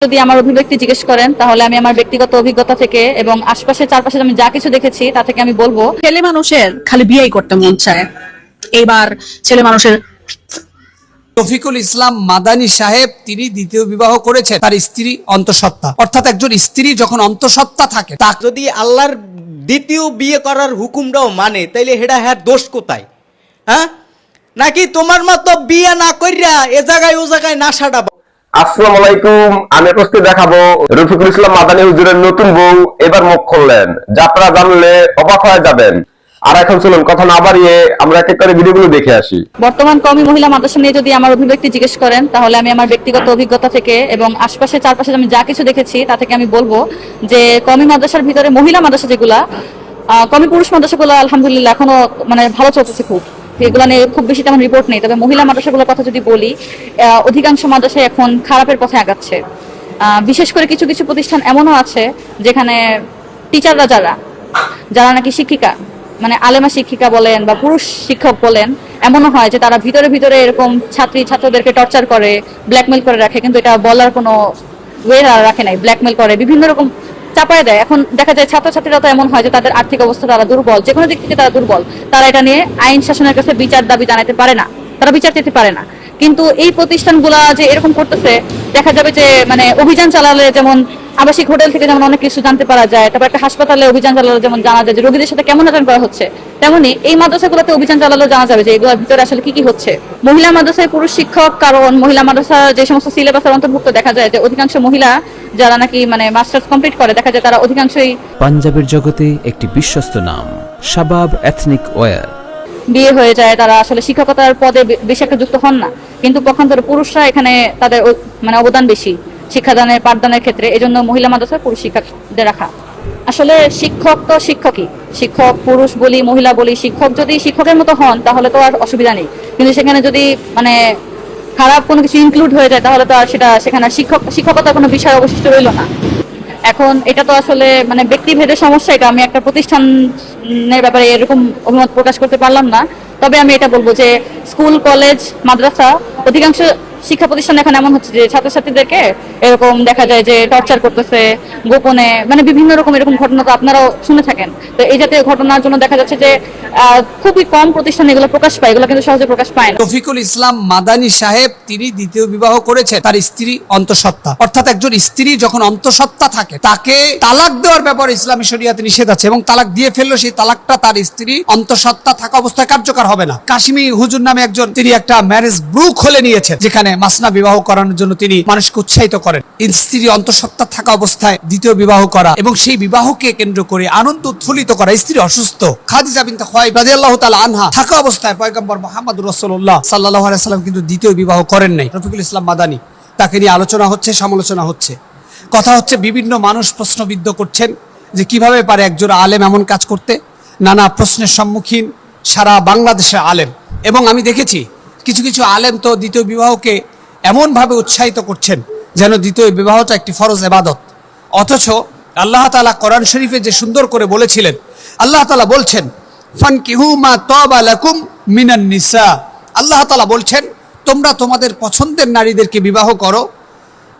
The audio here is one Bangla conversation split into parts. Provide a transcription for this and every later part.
যদি আমার অভিব্যক্তি জিজ্ঞেস করেন তাহলে আমি আমার ব্যক্তিগত অভিজ্ঞতা থেকে এবং আশপাশে চারপাশে আমি যা কিছু দেখেছি তা থেকে আমি বলবো, ছেলে মানুষের খালি বিয়েই করতে মন চায়। এবার ছেলে মানুষের রফিকুল ইসলাম মাদানী সাহেব তিনি দ্বিতীয় বিবাহ করেছেন, তার স্ত্রী অন্তঃসত্ত্বা। অর্থাৎ একজন স্ত্রী যখন অন্তঃসত্ত্বা থাকে তা যদি আল্লাহর দ্বিতীয় বিয়ে করার হুকুমটাও মানে তাইলে হেডা হ্যাঁ দোষ কোথায়? হ্যাঁ, নাকি তোমার মতো বিয়ে না কইরা এ জায়গায় ও জায়গায় না সাডা? আসসালামু আলাইকুম, আমি প্রস্তুত দেখাবো রফিকুল ইসলাম মাদানী হুজুরের নতুন বউ এবার মুখ খুললেন, যা আপনারা জানলে অবাক হয়ে যাবেন। আর এখন চলুন কথা না বাড়িয়ে আমরা এক এক করে ভিডিওগুলো দেখে আসি। বর্তমান কওমি মহিলা মাদ্রাসা নিয়ে যদি আমার অভিব্যক্তি জিজ্ঞেস করেন তাহলে আমি আমার ব্যক্তিগত অভিজ্ঞতা থেকে এবং আশপাশে চারপাশে আমি যা কিছু দেখেছি তা থেকে আমি বলবো যে কওমি মাদ্রাসার ভিতরে মহিলা মাদ্রাসা যেগুলা, কওমি পুরুষ মাদ্রাসাগুলো আলহামদুলিল্লাহ এখনো ভালো চলতেছে, এগুলো নিয়ে খুব বেশি তেমন রিপোর্ট নেই। তবে মহিলা মাদ্রাসাগুলোর কথা যদি বলি, অধিকাংশ মাদ্রাসায় এখন খারাপের পথে আগাচ্ছে। বিশেষ করে কিছু কিছু প্রতিষ্ঠান এমনও আছে যেখানে টিচাররা যারা নাকি শিক্ষিকা, আলেমা শিক্ষিকা বলেন বা পুরুষ শিক্ষক বলেন, এমনও হয় যে তারা ভিতরে ভিতরে এরকম ছাত্রদেরকে টর্চার করে, ব্ল্যাকমেল করে রাখে, কিন্তু এটা বলার কোনো ওয়ে রাখে নাই, ব্ল্যাকমেল করে, বিভিন্ন রকম চাপায় দেয়। এখন দেখা যায় ছাত্রছাত্রীরা তো এমন হয় যে তাদের আর্থিক অবস্থা তারা দুর্বল, যে কোনো দিক থেকে তারা দুর্বল, তারা এটা নিয়ে আইন শাসনের কাছে বিচার দাবি জানাতে পারে না, তারা বিচার চেতে পারে না। কিন্তু এই প্রতিষ্ঠানগুলা যে এরকম করতেছে, দেখা যাবে যে অভিযান চালালে যেমন আবাসিক হোটেল থেকে যেমন অনেক কিছু জানতে পারা যায়, তারপর একটা হাসপাতালে অভিযান চালালে যেমন জানা যায় যে রোগীদের সাথে কেমন আচরণ করা হচ্ছে, তেমনি এই মাদ্রাসাগুলোতে অভিযান চালালেও জানা যাবে যে এগুলোর ভিতরে আসলে কি কি হচ্ছে। মহিলা মাদ্রাসায় পুরুষ শিক্ষক, কারণ মহিলা মাদ্রাসা যে সমস্ত সিলেবাসের অন্তর্ভুক্ত, দেখা যায় যে অধিকাংশ মহিলা যারা নাকি মাস্টার্স কমপ্লিট করে, দেখা যায় তারা অধিকাংশই পাঞ্জাবের জগতে একটি বিশ্বস্ত নাম শাবাব এথনিক ওয়্যার। বিয়ে হয়ে যায়, তারা আসলে শিক্ষকতার পদে বেশি একটা যুক্ত হন না, কিন্তু পক্ষান্তরে পুরুষরা এখানে তাদের অবদান বেশি শিক্ষাদানের পাঠদানের ক্ষেত্রে। এজন্য মহিলা মাদ্রাসায় পুরুষ শিক্ষকদের রাখা। আসলে শিক্ষক তো শিক্ষকই, শিক্ষক পুরুষ বলি মহিলা বলি, শিক্ষক যদি শিক্ষকের মতো হন তাহলে তো আর অসুবিধা নেই, কিন্তু সেখানে যদি খারাপ কোনো কিছু ইনক্লুড হয়ে যায় তাহলে তো আর সেখানে শিক্ষকতার কোনো বিষয় অবশিষ্ট রইল না। এখন এটা তো আসলে ব্যক্তিভেদের সমস্যা, এটা আমি একটা প্রতিষ্ঠানের ব্যাপারে এরকম অভিমত প্রকাশ করতে পারলাম না। তবে আমি এটা বলবো যে স্কুল কলেজ মাদ্রাসা অধিকাংশ শিক্ষা প্রতিষ্ঠান এখন এমন হচ্ছে যে ছাত্রছাত্রীদেরকে এরকম দেখা যায় যে টর্চার করতেছে গোপনে, বিভিন্ন রকম এরকম ঘটনা তো আপনারাও শুনে থাকেন। তো এই জাতীয় ঘটনার জন্য দেখা যাচ্ছে যে খুবই কম প্রতিষ্ঠান এগুলো প্রকাশ পায়, এগুলো কিন্তু সহজে প্রকাশ পায় না। রফিকুল ইসলাম মাদানী সাহেব তিনি দ্বিতীয় বিবাহ করেছেন, তার স্ত্রী অন্তঃসত্ত্বা। অর্থাৎ একজন স্ত্রী যখন অন্তঃসত্ত্বা থাকে তাকে তালাক দেওয়ার ব্যাপারে ইসলামী শরিয়াতে নিষেধ আছে, এবং তালাক দিয়ে ফেললো সেই তালাকটা তার স্ত্রী অন্তঃসত্ত্বা থাকা অবস্থায় কার্যকর হবে না। কাশিমি হুজুর নামে একজন, তিনি একটা ম্যারেজ গ্রুপ খুলে নিয়েছেন যেখানে মাসনা বিবাহ করানোর জন্য তিনি মানুষকে উৎসাহিত করেন। স্ত্রী অন্তঃসত্ত্বা থাকা অবস্থায় দ্বিতীয় বিবাহ করা এবং সেই বিবাহকে কেন্দ্র করে আনন্দ উৎফুল্লিত করা। স্ত্রী অসুস্থ, খাদিজা বিনতে খুয়াইলিদ রাদিয়াল্লাহু তাআলা আনহা থাকা অবস্থায় পয়গম্বর মুহাম্মদুর রাসূলুল্লাহ সাল্লাল্লাহু আলাইহি ওয়াসাল্লাম কিন্তু দ্বিতীয় বিবাহ করেন নাই। রফিকুল ইসলাম মাদানী, তাকে নিয়ে আলোচনা হচ্ছে, সমালোচনা হচ্ছে, কথা হচ্ছে, বিভিন্ন মানুষ প্রশ্নবিদ্ধ করছেন যে কিভাবে পারে একজন আলেম এমন কাজ করতে। নানা প্রশ্নের সম্মুখীন সারা বাংলাদেশের আলেম, এবং আমি দেখেছি কিছু কিছু আলেম তো দ্বিতীয় বিবাহকে এমনভাবে উৎসাহিত করছেন যেন দ্বিতীয় বিবাহটা একটি ফরজ ইবাদত। অথচ আল্লাহ তাআলা কোরআন শরীফে যে সুন্দর করে বলেছিলেন, আল্লাহ তাআলা বলছেন ফানকিহু মা তাবা লাকুম মিনান নিসা। আল্লাহ তাআলা বলছেন তোমরা তোমাদের পছন্দের নারীদেরকে বিবাহ করো,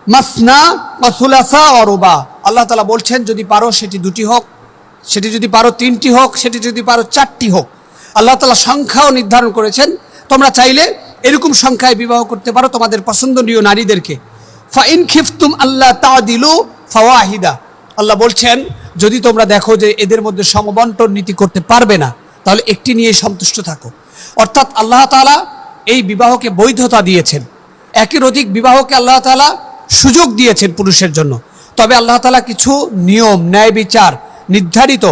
মাসনা ওয়া সুলাসা ওয়া রুবা। আল্লাহ তাআলা বলছেন যদি পারো সেটি দুটি হোক, সেটি যদি পারো তিনটি হোক, সেটি যদি পারো চারটি হোক। আল্লাহ তাআলা সংখ্যাও নির্ধারণ করেছেন, তোমরা চাইলে এরকম সংখ্যায় বিবাহ করতে পারো তোমাদের পছন্দনীয় নারীদেরকে। ফাইন খিফতুম আল্লাহ তাদিলু ফাওয়াহিদা। আল্লাহ বলছেন যদি তোমরা দেখো যে এদের মধ্যে সমবন্টন নীতি করতে পারবে না, তাহলে একটি নিয়ে সন্তুষ্ট থাকো। অর্থাৎ আল্লাহ তাআলা এই বিবাহকে বৈধতা দিয়েছেন, একের অধিক বিবাহকে আল্লাহ তাআলা সুযোগ দিয়েছেন পুরুষের জন্য। তবে আল্লাহ তাআলা কিছু নিয়ম, ন্যায় বিচার, নির্ধারিত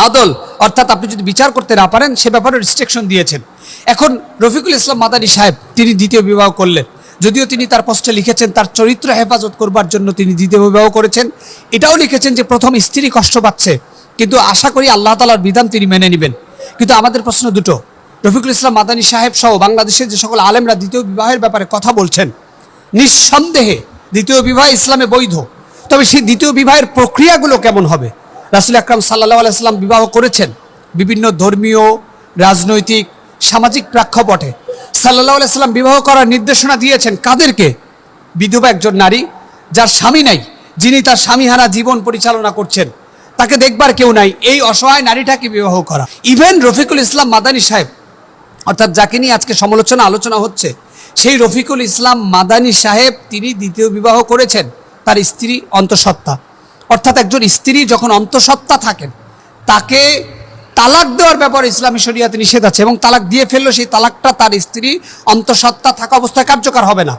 আদল, অর্থাৎ আপনি যদি বিচার করতে না পারেন সে ব্যাপারে রেস্ট্রিকশন দিয়েছেন। এখন রফিকুল ইসলাম মাদানী সাহেব তিনি দ্বিতীয় বিবাহ করলেন, যদিও তিনি তার পোস্টে লিখেছেন তার চরিত্র হেফাজত করবার জন্য তিনি দ্বিতীয় বিবাহ করেছেন। এটাও লিখেছেন যে প্রথম স্ত্রী কষ্ট পাচ্ছে, কিন্তু আশা করি আল্লাহ তাআলার বিধান তিনি মেনে নেবেন। কিন্তু আমাদের প্রশ্ন দুটো, রফিকুল ইসলাম মাদানী সাহেব সহ বাংলাদেশের যে সকল আলেমরা দ্বিতীয় বিবাহের ব্যাপারে কথা বলছেন, নিঃসন্দেহে দ্বিতীয় বিবাহ ইসলামে বৈধ, তবে সেই দ্বিতীয় বিবাহের প্রক্রিয়াগুলো কেমন হবে? রাসূল আকরাম সাল্লাল্লাহু আলাইহি ওয়াসাল্লাম বিবাহ করেছেন বিভিন্ন ধর্মীয়, রাজনৈতিক, সামাজিক প্রেক্ষাপটে। সাল্লাল্লাহু আলাইহি ওয়াসাল্লাম বিবাহ করার নির্দেশনা দিয়েছেন কাদেরকে? বিধবা একজন নারী যার স্বামী নাই, যিনি তার স্বামীহারা জীবন পরিচালনা করছেন, তাকে দেখবার কেউ নাই, এই অসহায় নারীটাকে বিবাহ করা। ইভেন রফিকুল ইসলাম মাদানী সাহেব, অর্থাৎ যাকে নিয়ে আজকে আলোচনা হচ্ছে, সেই রফিকুল ইসলাম মাদানী সাহেব তিনি দ্বিতীয় বিবাহ করেছেন। তার স্ত্রী অন্তঃসত্ত্বা, অর্থাৎ একজন স্ত্রী যখন অন্তঃসত্ত্বা থাকেন তাকে তালাক দেওয়ার ব্যাপারে ইসলামী শরিয়াতে নিষেধ আছে, এবং তালাক দিয়ে ফেললো সেই তালাকটা তার স্ত্রী অন্তঃসত্ত্বা থাকা অবস্থায় কার্যকর হবে না,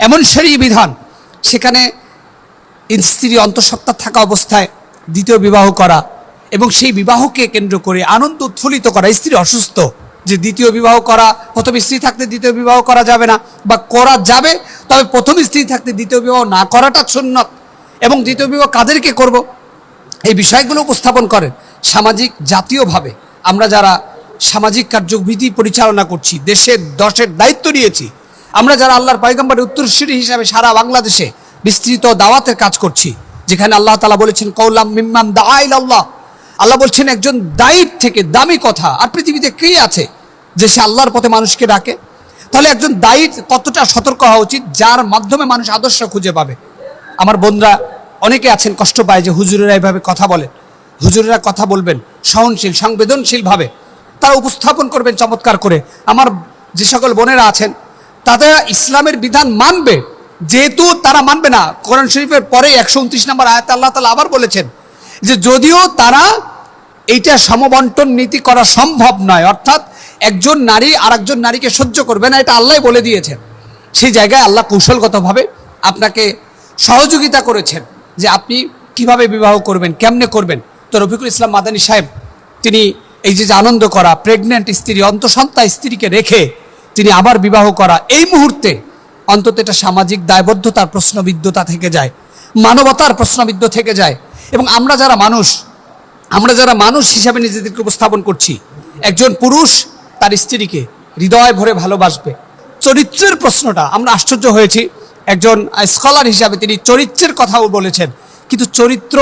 এমন শরীয়ী বিধান। সেখানে স্ত্রী অন্তঃসত্ত্বা থাকা অবস্থায় দ্বিতীয় বিবাহ করা এবং সেই বিবাহকে কেন্দ্র করে আনন্দ উৎফুল্লিত করা। স্ত্রী অসুস্থ, যে দ্বিতীয় বিবাহ করা, প্রথম স্ত্রী থাকতে দ্বিতীয় বিবাহ করা যাবে না, বা করা যাবে তবে প্রথম স্ত্রী থাকতে দ্বিতীয় বিবাহ না করাটা সুন্নত, এবং দ্বিতীয় বিবাহ কাদেরকে করব এই বিষয়গুলো উপস্থাপন করেন। সামাজিক জাতীয়ভাবে আমরা যারা সামাজিক কার্যবিধি পরিচালনা করছি, দেশের দশের দায়িত্ব নিয়েছি, আমরা যারা আল্লাহর পয়গম্বরের উত্তরসূরি হিসাবে সারা বাংলাদেশে বিস্তৃত দাওয়াতের কাজ করছি, যেখানে আল্লাহ তাআলা বলেছেন কওলাম মিম্মান দাআ ইলাল্লাহ, আল্লাহ বলছেন একজন দায়ীর থেকে দামি কথা আর পৃথিবীতে কে আছে যে সে আল্লাহর পথে মানুষকে ডাকে। তাহলে একজন দায়ীর কতটা সতর্ক হওয়া উচিত, যার মাধ্যমে মানুষ আদর্শ খুঁজে পাবে। আমার বোনরা অনেকে আছেন কষ্ট পায় যে হুজুরেরা এইভাবে কথা বলেন, হুজুরেরা কথা বলবেন সহনশীল সংবেদনশীলভাবে, তারা উপস্থাপন করবেন চমৎকার করে। আমার যে সকল বোনেরা আছেন তারা ইসলামের বিধান মানবে, যেহেতু তারা মানবে না, কোরআন শরীফের পরে 129 নম্বর আয়াতে আল্লাহ তাআলা আবার বলেছেন যে যদিও তারা এইটা সমবন্টন নীতি করা সম্ভব নয়, অর্থাৎ একজন নারী আর একজন নারীকে সহ্য করবে না, এটা আল্লাহ বলে দিয়েছেন। সেই জায়গায় আল্লাহ কৌশলগতভাবে আপনাকে সহযোগিতা করেছেন যে আপনি কিভাবে বিবাহ করবেন, কেমনে করবেন। তো রফিকুল ইসলাম মাদানী সাহেব তিনি এই যে আনন্দ করা, প্রেগনেন্ট স্ত্রী অন্তঃসত্ত্বা স্ত্রীকে রেখে তিনি আবার বিবাহ করা, এই মুহূর্তে অন্তত এটা সামাজিক দায়বদ্ধতার প্রশ্নবিদ্ধতা থেকে যায়, মানবতার প্রশ্নবিদ্ধ থেকে যায়। এবং আমরা যারা মানুষ হিসাবে নিজেদেরকে উপস্থাপন করছি, একজন পুরুষ তার স্ত্রীকে হৃদয় ভরে ভালোবাসবে। চরিত্রের প্রশ্নটা আমরা আশ্চর্য হয়েছি, একজন স্কলার হিসাবে তিনি চরিত্রের কথাও বলেছেন, কিন্তু চরিত্র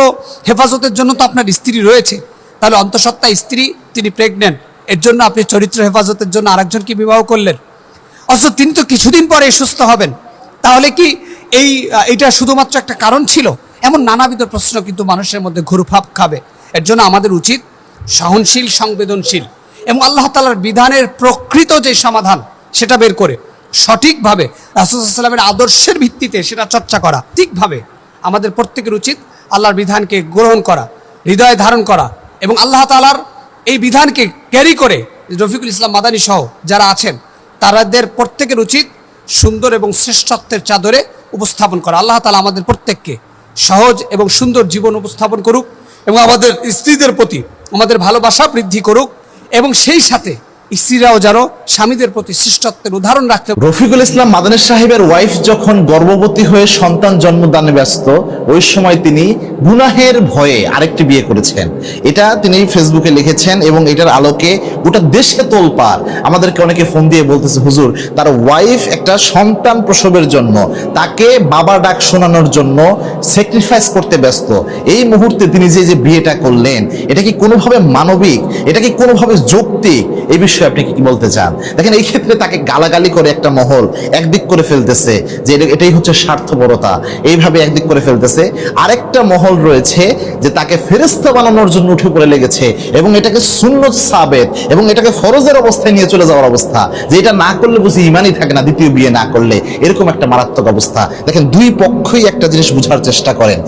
হেফাজতের জন্য তো আপনার স্ত্রী রয়েছে, তাহলে অন্তঃসত্ত্বা স্ত্রী তিনি প্রেগনেন্ট, এর জন্য আপনি চরিত্র হেফাজতের জন্য আরেকজনকে বিবাহ করলেন, অথচ তিনি তো কিছুদিন পরে সুস্থ হবেন। তাহলে কি এইটা শুধুমাত্র একটা কারণ ছিল? এমন নানাবিধ প্রশ্ন কিন্তু মানুষের মধ্যে ঘুরপাক খাবে। এর জন্য আমাদের উচিত সহনশীল, সংবেদনশীল এবং আল্লাহ তাআলার বিধানের প্রকৃত যে সমাধান সেটা বের করে সঠিকভাবে রাসূল সাল্লাল্লাহু আলাইহি ওয়াসাল্লামের আদর্শের ভিত্তিতে সেটা চর্চা করা। ঠিকভাবে আমাদের প্রত্যেকের উচিত আল্লাহর বিধানকে গ্রহণ করা, হৃদয়ে ধারণ করা, এবং আল্লাহ তাআলার এই বিধানকে ক্যারি করে রফিকুল ইসলাম মাদানী সহ যারা আছেন তাদের প্রত্যেকের উচিত সুন্দর এবং শ্রেষ্ঠত্বের চাদরে উপস্থাপন করা। আল্লাহ তাআলা আমাদের প্রত্যেককে সহজ এবং সুন্দর জীবন উপস্থাপন করুক, এবং আমাদের স্ত্রীদের প্রতি আমাদের ভালোবাসা বৃদ্ধি করুক, এবং সেই সাথে স্ত্রীরাও যেন স্বামীদের প্রতি শ্রেষ্ঠত্বের উদাহরণ রাখতে। রফিকুল ইসলাম মাদানী সাহেবের ওয়াইফ যখন গর্ভবতী হয়ে সন্তান জন্মদানে ব্যস্ত, ওই সময় তিনি গুনাহের ভয়ে আরেকটি বিয়ে করেছেন। এটা তিনি ফেসবুকে লিখেছেন, এবং এটার আলোকে গোটা দেশে তোলপাড়। আমাদেরকে অনেকে ফোন দিয়ে বলতেছে, হুজুর তার ওয়াইফ একটা সন্তান প্রসবের জন্য তাকে বাবা ডাক শোনানোর জন্য স্যাক্রিফাইস করতে ব্যস্ত, এই মুহূর্তে তিনি যে বিয়েটা করলেন, এটা কি কোনোভাবে মানবিক? এটা কি কোনোভাবে যৌক্তিক? এই বিষয়ে আপনি কি বলতে চান? দেখেন, এই ক্ষেত্রে তাকে গালাগালি করে একটা মহল একদিক করে ফেলতেছে যে এটাই হচ্ছে স্বার্থপরতা, এইভাবে একদিক করে ফেলতেছে। আরেকটা মহল রয়েছে যে তাকে ফেরেশতা বানানোর জন্য উঠে পড়ে লেগেছে, এবং এটাকে সুন্নত সাবেত এবং এটাকে ফরজের অবস্থায় নিয়ে চলে যাওয়ার অবস্থা, যে এটা না করলে বুঝি ইমানই থাকে না, দ্বিতীয় বিয়ে না করলে, এরকম একটা মারাত্মক অবস্থা। দেখেন, দুই পক্ষই একটা জিনিস বোঝার চেষ্টা করেন।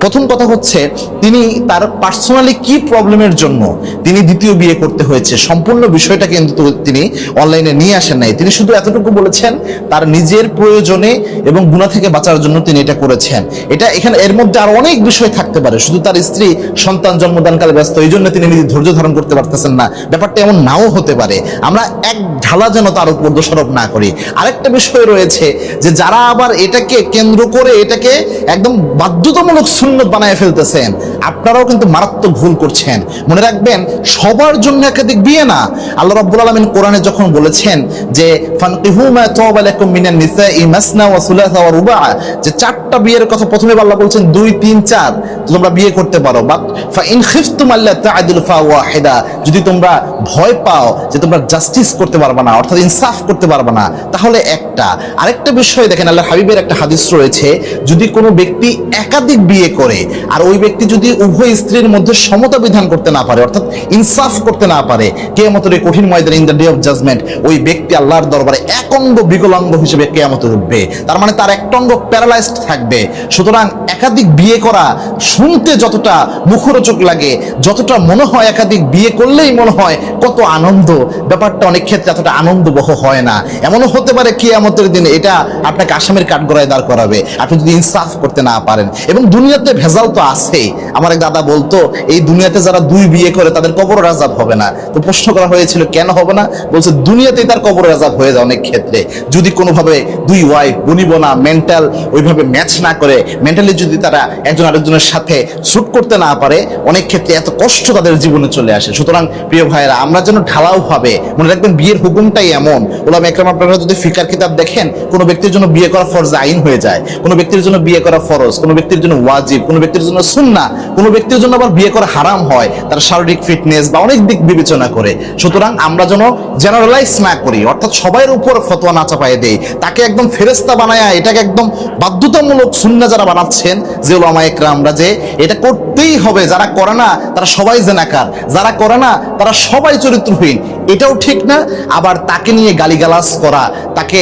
প্রথম কথা হচ্ছে, তিনি তার পার্সোনালি কি প্রবলেমের জন্য তিনি দ্বিতীয় বিয়ে করতে হয়েছে, সম্পূর্ণ বিষয়টা কিন্তু তিনি অনলাইনে নিয়ে আসেন নাই। তিনি শুধু এতটুকু বলেছেন তার নিজের প্রয়োজনে এবং গুনাহ থেকে বাঁচার জন্য তিনি এটা করেছেন। এটা এখানে এর মধ্যে আরো অনেক বিষয় থাকতে পারে, শুধু তার স্ত্রী সন্তান জন্মদানকালে ব্যস্ত, এই জন্য তিনি নিজে ধৈর্য ধারণ করতে পারতেছেন না, ব্যাপারটা এমন নাও হতে পারে। আমরা এক ঢালা যেন তার উপর দোষারোপ না করি। আরেকটা বিষয় রয়েছে যে যারা আবার এটাকে কেন্দ্র করে এটাকে একদম বাধ্যতামূলক সুন্নত বানায় ফেলতেছেন, আপনারাও কিন্তু মারাত্মক ভুল করছেন। মনে রাখবেন, সবার জন্য একাধিক বিয়ে না। আল্লাহ রাব্বুল আলামিন কোরআনে যখন বলেছেন যে ফানকিহু মা তাওবা লাকুম মিনান নিসাই মাসনা ওয়া সুলাসা ওয়া রুবা, যে 4টা বিয়ের কথা প্রথমে আল্লাহ বলছেন 2, 3, 4 তোমরা বিয়ে করতে পারো। বাট ফা ইন খিফতুম আল্লা তা'দিলু ফা ওয়াহিদা, যদি তোমরা ভয় পাও যে তোমরা জাস্টিস করতে পারবে না, অর্থাৎ ইনসাফ করতে পারবে না, তাহলে একটা। আরেকটা বিষয় দেখেন, আল্লাহর হাবিবের একটা হাদিস রয়েছে, যদি কোনো ব্যক্তি একাধিক বিয়ে করে আর ওই ব্যক্তি যদি উভয় স্ত্রীর মধ্যে সমতা বিধান করতে না পারে, অর্থাৎ ইনসাফ করতে না পারে, কিয়ামতের এই কঠিন ময়দানে in the day of judgement ওই ব্যক্তি আল্লাহর দরবারে এক অঙ্গ বিকলাঙ্গ হিসেবে কিয়ামতে উঠবে। তার মানে তার একটা অঙ্গ প্যারালাইজড থাকবে। সুতরাং একাধিক বিয়ে করা শুনতে যতটা মুখরোচক লাগে, যতটা মনে হয় একাধিক বিয়ে করলেই মনে হয় কত আনন্দ, ব্যাপারটা অনেক ক্ষেত্রে এতটা আনন্দবহ হয় না। এমনও হতে পারে কিয়ামতের দিনে এটা আপনাকে আসামের কাঠগড়ায় দাঁড় করাবে, আপনি যদি ইনসাফ করতে না পারেন। এবং দুনিয়াতে ভেজাল তো আছেই। আমার এক দাদা বলতো, এই দুনিয়াতে যারা 2 বিয়ে করে তাদের কবরের আযাব হবে না। তো প্রশ্ন করা হয়েছিল কেন হবে না, বলছে দুনিয়াতেই তার কবরের আযাব হয়ে যায় অনেক ক্ষেত্রে। যদি কোনোভাবে 2 ওয়াইফ বনিবনা মেন্টাল ওইভাবে ম্যাচ না করে, মেন্টালি যদি তারা একজন আরেকজনের সাথে শুট করতে না পারে, অনেক ক্ষেত্রে এত কষ্ট তাদের জীবনে চলে আসে। সুতরাং প্রিয় ভাইয়েরা, আমরা যেন ঢালাও ভাবে মনে রাখবেন, বিয়ের হুকুমটাই এমন। ওলামা একরাম আপনারা যদি ফিকার কিতাব দেখেন, কোনো ব্যক্তির জন্য বিয়ে করা ফরজ আইন হয়ে যায়, কোনো ব্যক্তির জন্য বিয়ে করা ফরজ, কোনো ব্যক্তির জন্য ওয়াজিব, কোনো ব্যক্তির জন্য সুন্নাহ, কোনো ব্যক্তির জন্য আবার বিয়ে করা হারাম হয় তার শারীরিক ফিটনেস বা অনেক দিক বিবেচনা করে। সুতরাং আমরা যেন জেনারেলাইজ না করি, অর্থাৎ সবার উপর ফতোয়া না চাপায় দেই, তাকে একদম ফেরেশতা বানায়া এটাকে একদম বাধ্যতামূলক সুন্নাহ যারা বানাচ্ছেন যে ওলামা একরামরা, যে এটা করতেই হবে, যারা করে না তারা সবাই জেনাকার, যারা করে না তারা সবাই চরিত্রহীন, এটাও ঠিক না। আবার তাকে নিয়ে গালিগালাজ করা, তাকে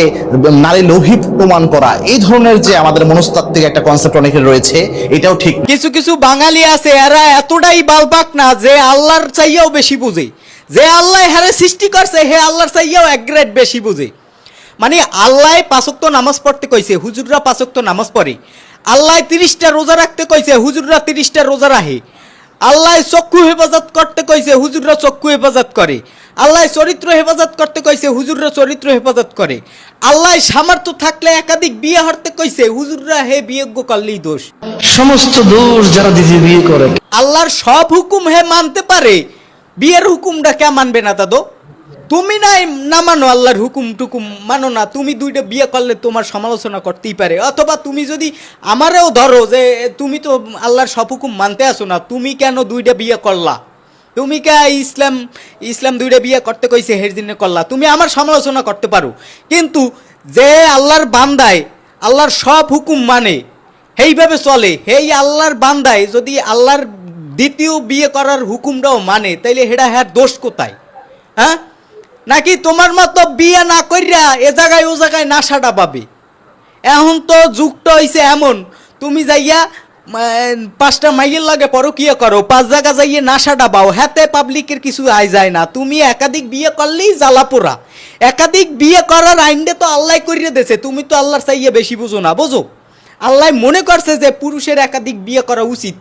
নারী লোহিত প্রমাণ করা, এই ধরনের যে আমাদের মনস্তাত্ত্বিক একটা কনসেপ্ট অনেকের রয়েছে, এটাও ঠিক না। কিছু কিছু বাঙালি আছে, এরা এতটাই বালপাক না যে আল্লাহর চাইয়াও বেশি বুঝে, যে আল্লাহ হারে সৃষ্টি করছে হে আল্লাহর চাইয়াও 1 গ্রেড বেশি বুঝে। মানে আল্লাহ 5 ওয়াক্ত নামাজ পড়তে কইছে, হুজুররা 5 ওয়াক্ত নামাজ পড়ে। আল্লাহ 30টা রোজা রাখতে কইছে, হুজুররা 30টা রোজা রাখে। আল্লাহ চক্ষু হেফাজত করতে কইছে, হুজুররা চক্ষু হেফাজত করে। আল্লাহ চরিত্র হেফাজত করতে কইছে, হুজুররা চরিত্র হেফাজত করে। আল্লাহ সামর্থ্য থাকলে একাধিক বিয়ে হরতে কইছে, হুজুররা হে বিয়োগ্য করলেই দোষ। সমস্ত দোষ যারা দিদি বিয়ে করে। আল্লাহর সব হুকুম হে মানতে পারে, বিয়ের হুকুমটা কে মানবে না দাদু? তুমি নাই না মানো আল্লাহর হুকুম টুকুম মানো না, তুমি 2টা বিয়ে করলে তোমার সমালোচনা করতেই পারে। অথবা তুমি যদি আমারেও ধরো যে তুমি তো আল্লাহর সব হুকুম মানতে আসো না, তুমি কেন 2টা বিয়ে করলা, তুমি কে ইসলাম 2টা বিয়ে করতে কইছে হের দিনে করলা, তুমি আমার সমালোচনা করতে পারো। কিন্তু যে আল্লাহর বান্দায় আল্লাহর সব হুকুম মানে, সেইভাবে চলে, সেই আল্লাহর বান্দায় যদি আল্লাহর 2য় বিয়ে করার হুকুমটাও মানে, তাইলে হেডা হ্যার দোষ কোথায়? হ্যাঁ, নাকি তোমার মতো বিয়ে না কইরা এ জায়গায় ও জায়গায় নাশাটা পাবে? এখন তো যুগটা হইছে এমন, তুমি যাইয়া 5টা মাইলের লাগে পরকিয়া করো, 5 জায়গা যাইয়ে নাশাটা পাও, হাতে পাবলিকের কিছু আয় যায় না। তুমি একাধিক বিয়ে করলেই জ্বালাপোড়া। একাধিক বিয়ে করার আইনটা তো আল্লাহ করিয়ে দিয়েছে, তুমি তো আল্লাহর চাইয়ে বেশি বুঝো না। বোঝো, আল্লাহ মনে করছে যে পুরুষের একাধিক বিয়ে করা উচিত।